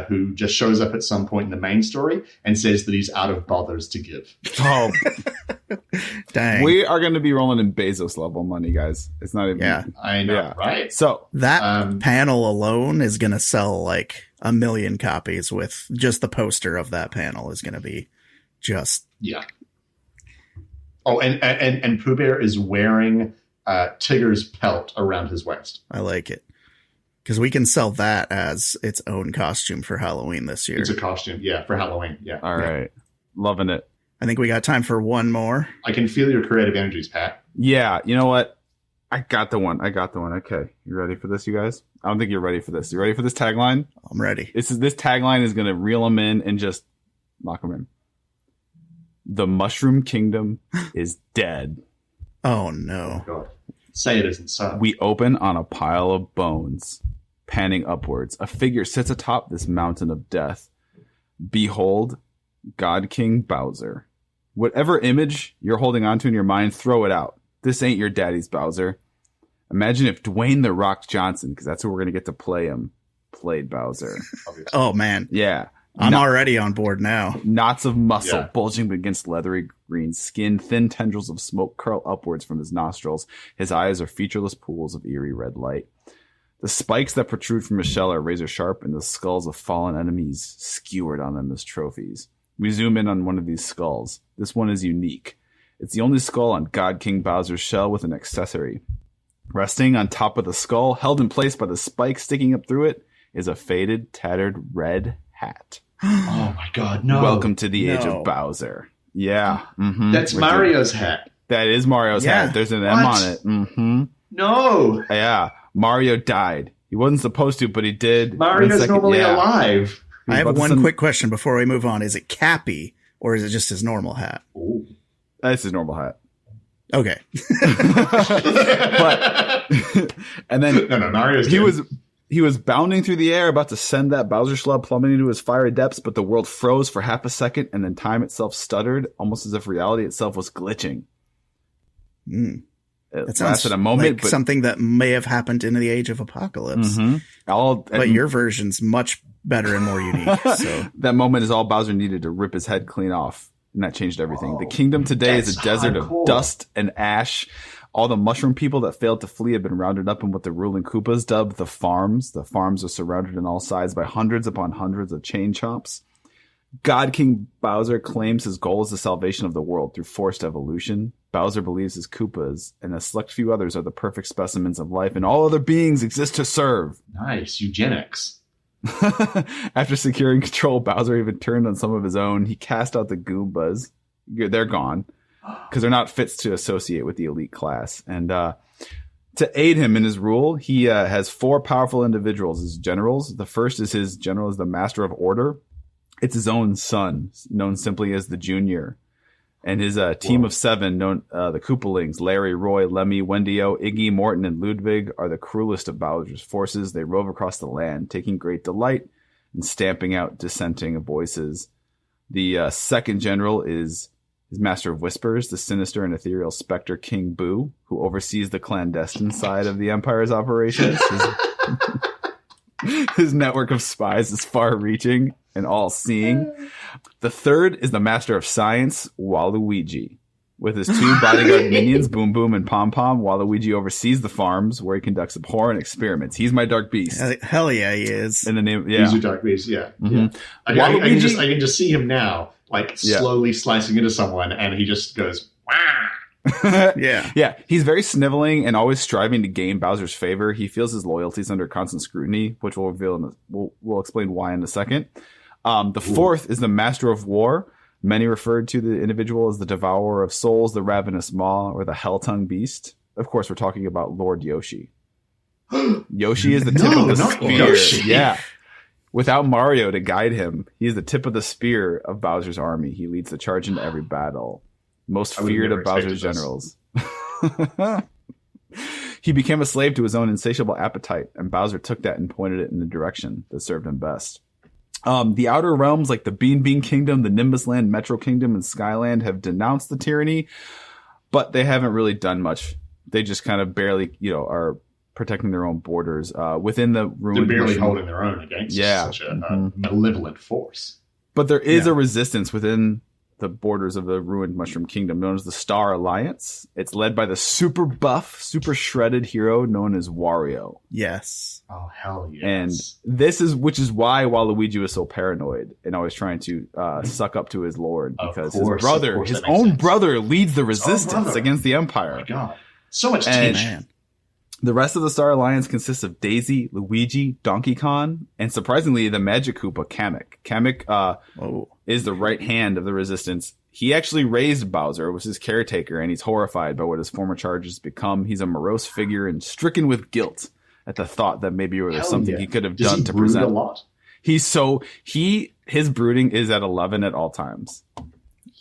who just shows up at some point in the main story and says that he's out of bothers to give. Oh, dang. We are going to be rolling in Bezos level money, guys. It's not even. Yeah, I know, right? So that panel alone is going to sell like 1 million copies. With just the poster of that panel is going to be just Oh, and Pooh Bear is wearing Tigger's pelt around his waist. I like it. Because we can sell that as its own costume for Halloween this year. It's a costume, for Halloween, All right. Loving it. I think we got time for one more. I can feel your creative energies, Pat. Yeah, you know what? I got the one. Okay. You ready for this, you guys? I don't think you're ready for this. You ready for this tagline? I'm ready. This tagline is going to reel them in and just lock them in. The Mushroom Kingdom is dead. Oh, no. Oh, God. Say it isn't so. We open on a pile of bones. Panning upwards, a figure sits atop this mountain of death. Behold, God King Bowser. Whatever image you're holding onto in your mind, throw it out. This ain't your daddy's Bowser. Imagine if Dwayne The Rock Johnson, because that's who we're going to get to play him, played Bowser. Oh, man. Yeah. I'm already on board now. Knots of muscle bulging against leathery green skin. Thin tendrils of smoke curl upwards from his nostrils. His eyes are featureless pools of eerie red light. The spikes that protrude from his shell are razor sharp, and the skulls of fallen enemies skewered on them as trophies. We zoom in on one of these skulls. This one is unique. It's the only skull on God King Bowser's shell with an accessory. Resting on top of the skull, held in place by the spikes sticking up through it, is a faded, tattered red hat. Oh my God, no. Welcome to the age of Bowser. Yeah. Mm-hmm. That's Mario's hat. That is Mario's hat. There's an M on it. Mm-hmm. No. Yeah. Mario died. He wasn't supposed to, but he did. Mario's normally alive. I have one quick question before we move on. Is it Cappy, or is it just his normal hat? Ooh. That's his normal hat. Okay. But and then no, Mario's he was bounding through the air, about to send that Bowser schlub plummeting into his fiery depths, but the world froze for half a second, and then time itself stuttered, almost as if reality itself was glitching. That sounds a moment, like something that may have happened in the Age of Apocalypse. Mm-hmm. But your version's much better and more unique. So that moment is all Bowser needed to rip his head clean off, and that changed everything. The kingdom today is a desert of dust and ash. All the mushroom people that failed to flee have been rounded up in what the ruling Koopas dubbed the farms. The farms are surrounded on all sides by hundreds upon hundreds of chain chomps. God King Bowser claims his goal is the salvation of the world through forced evolution. Bowser believes his Koopas and a select few others are the perfect specimens of life, and all other beings exist to serve. Nice. Eugenics. After securing control, Bowser even turned on some of his own. He cast out the Goombas. They're gone because they're not fit to associate with the elite class. And to aid him in his rule, he has 4 powerful individuals as generals. The first is his general is the Master of Order. It's his own son, known simply as the Junior. And his team of 7, known the Koopalings, Larry, Roy, Lemmy, Wendio, Iggy, Morton, and Ludwig, are the cruelest of Bowser's forces. They rove across the land, taking great delight in stamping out dissenting voices. The second general is his Master of Whispers, the sinister and ethereal specter King Boo, who oversees the clandestine side of the Empire's operations. His network of spies is far-reaching and all-seeing. The third is the Master of Science, Waluigi. With his 2 bodyguard minions, Boom Boom and Pom Pom, Waluigi oversees the farms where he conducts abhorrent experiments. He's my Dark Beast. Hell yeah, he is. In the name, He's your Dark Beast, yeah. Mm-hmm. Yeah. I can just see him now, like slowly slicing into someone, and he just goes, wah! Yeah. He's very sniveling and always striving to gain Bowser's favor. He feels his loyalties under constant scrutiny, which we'll reveal. We'll explain why in a second. The fourth is the Master of War. Many referred to the individual as the Devourer of Souls, the Ravenous Maw, or the Hell-Tongue Beast. Of course, we're talking about Lord Yoshi. Yoshi is the tip of the spear. Yoshi. Yeah. Without Mario to guide him, he is the tip of the spear of Bowser's army. He leads the charge into every battle. Most feared of Bowser's generals. He became a slave to his own insatiable appetite, and Bowser took that and pointed it in the direction that served him best. The outer realms like the Bean Bean Kingdom, the Nimbus Land, Metro Kingdom, and Skyland have denounced the tyranny, but they haven't really done much. They just kind of barely, are protecting their own borders. Within the ruined, they're barely holding their own against such a malevolent force. But there is a resistance within the borders of the ruined Mushroom Kingdom, known as the Star Alliance. It's led by the super buff, super shredded hero known as Wario. Yes. Oh, hell yes. And which is why Waluigi was so paranoid and always trying to suck up to his lord, because his own brother leads the resistance against the Empire. Oh my God. So much tension. The rest of the Star Alliance consists of Daisy, Luigi, Donkey Kong, and surprisingly, the Magic Koopa, Kamek. Kamek is the right hand of the Resistance. He actually raised Bowser, was his caretaker, and he's horrified by what his former charges become. He's a morose figure and stricken with guilt at the thought that maybe there was something he could have done to present. A lot? His brooding is at 11 at all times.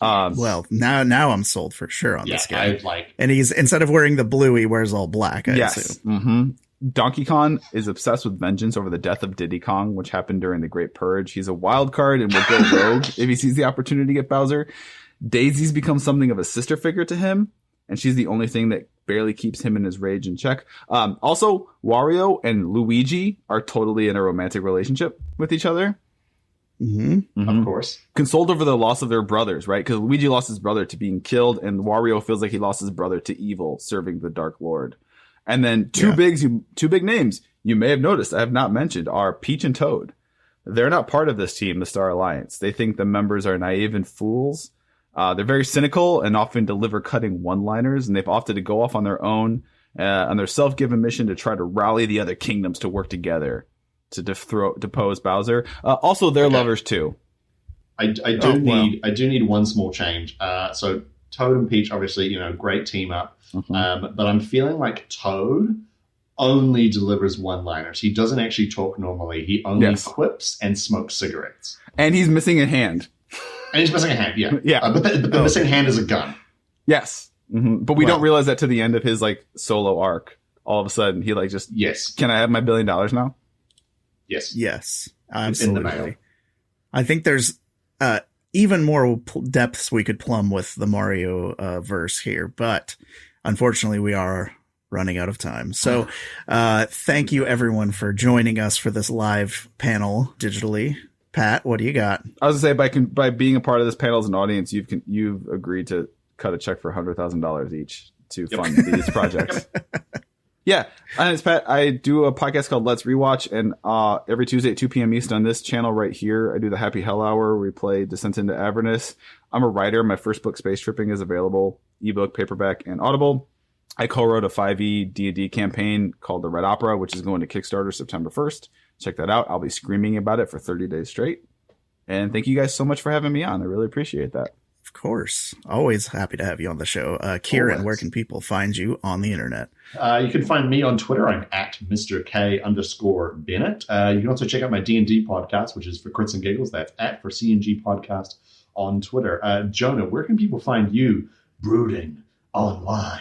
Well, now I'm sold for sure on this guy. Like, and he's, instead of wearing the blue, he wears all black. I assume. Mm-hmm. Donkey Kong is obsessed with vengeance over the death of Diddy Kong, which happened during the Great Purge. He's a wild card and will go rogue if he sees the opportunity to get Bowser. Daisy's become something of a sister figure to him, and she's the only thing that barely keeps him and his rage in check. Also, Wario and Luigi are totally in a romantic relationship with each other. Of course. Consoled over the loss of their brothers, right? Because Luigi lost his brother to being killed, and Wario feels like he lost his brother to evil, serving the Dark Lord. And then two big names you may have noticed I have not mentioned are Peach and Toad. They're not part of this team, the Star Alliance. They think the members are naive and fools. They're very cynical and often deliver cutting one-liners, and they've opted to go off on their own on their self-given mission to try to rally the other kingdoms to work together to depose Bowser. Also, they're lovers too. I do need one small change. So Toad and Peach, obviously, great team up. But I'm feeling like Toad only delivers one-liners. He doesn't actually talk normally. He only quips and smokes cigarettes. And he's missing a hand. And he's missing a hand, yeah. Yeah. But the missing hand is a gun. Yes. But we don't realize that to the end of his solo arc. All of a sudden, he just... Yes. Can I have my $1 billion now? Yes. Yes. Absolutely. In the mail. I think there's even more depths we could plumb with the Mario verse here, but unfortunately we are running out of time. So thank you everyone for joining us for this live panel digitally. Pat, what do you got? I was gonna say by being a part of this panel as an audience, you've agreed to cut a check for $100,000 each to fund these projects. Yeah, and it's Pat. I do a podcast called Let's Rewatch, and every Tuesday at 2 p.m. East on this channel right here, I do the Happy Hell Hour. We play Descent into Avernus. I'm a writer. My first book, Space Tripping, is available, ebook, paperback, and Audible. I co-wrote a 5e D&D campaign called The Red Opera, which is going to Kickstarter September 1st. Check that out. I'll be screaming about it for 30 days straight. And thank you guys so much for having me on. I really appreciate that. Of course. Always happy to have you on the show. Kieran, where can people find you on the internet? You can find me on Twitter. I'm at Mr. K_Bennett. You can also check out my D&D podcast, which is for Crits and Giggles. That's at for CNG Podcast on Twitter. Jonah, where can people find you brooding online?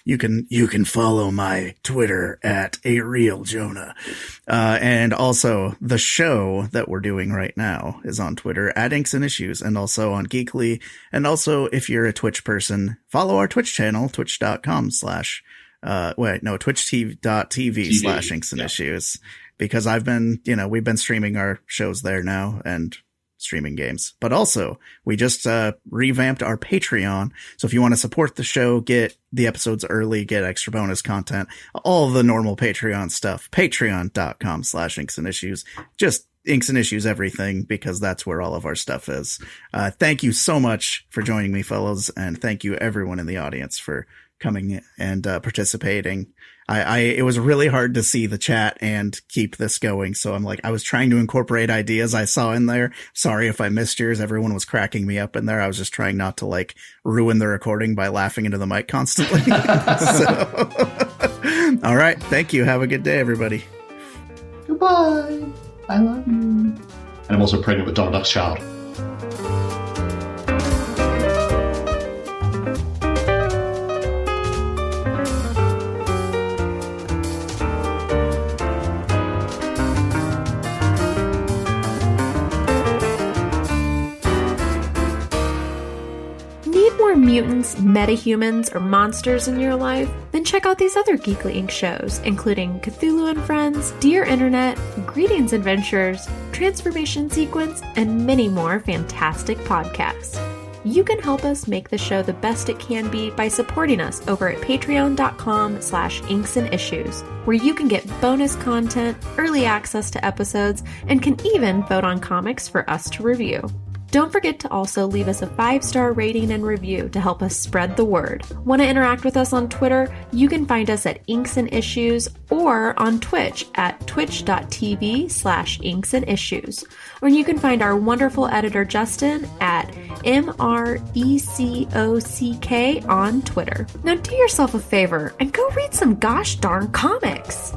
You can follow my Twitter at @ArealJonah. And also the show that we're doing right now is on Twitter at Inks and Issues, and also on Geekly. And also, if you're a Twitch person, follow our Twitch channel, twitch.tv/Inks and Issues, because we've been streaming our shows there now and streaming games. But also, we just revamped our Patreon. So if you want to support the show, get the episodes early, get extra bonus content, all the normal Patreon stuff, patreon.com/Inks and Issues. Just Inks and Issues everything, because that's where all of our stuff is. Thank you so much for joining me, fellows, and thank you everyone in the audience for coming and participating. It was really hard to see the chat and keep this going. So I was trying to incorporate ideas I saw in there. Sorry if I missed yours. Everyone was cracking me up in there. I was just trying not to ruin the recording by laughing into the mic constantly. All right. Thank you. Have a good day, everybody. Goodbye. I love you. And I'm also pregnant with Donald Duck's child. Mutants, metahumans, or monsters in your life? Then check out these other Geekly Inc. shows, including Cthulhu and Friends, Dear Internet, Greetings Adventures, Transformation Sequence, and many more fantastic podcasts. You can help us make the show the best it can be by supporting us over at patreon.com/Inks and Issues, where you can get bonus content, early access to episodes, and can even vote on comics for us to review. Don't forget to also leave us a 5-star rating and review to help us spread the word. Want to interact with us on Twitter? You can find us at Inks and Issues, or on Twitch at twitch.tv/Inks and Issues. Or you can find our wonderful editor Justin at MRECOCK on Twitter. Now do yourself a favor and go read some gosh darn comics.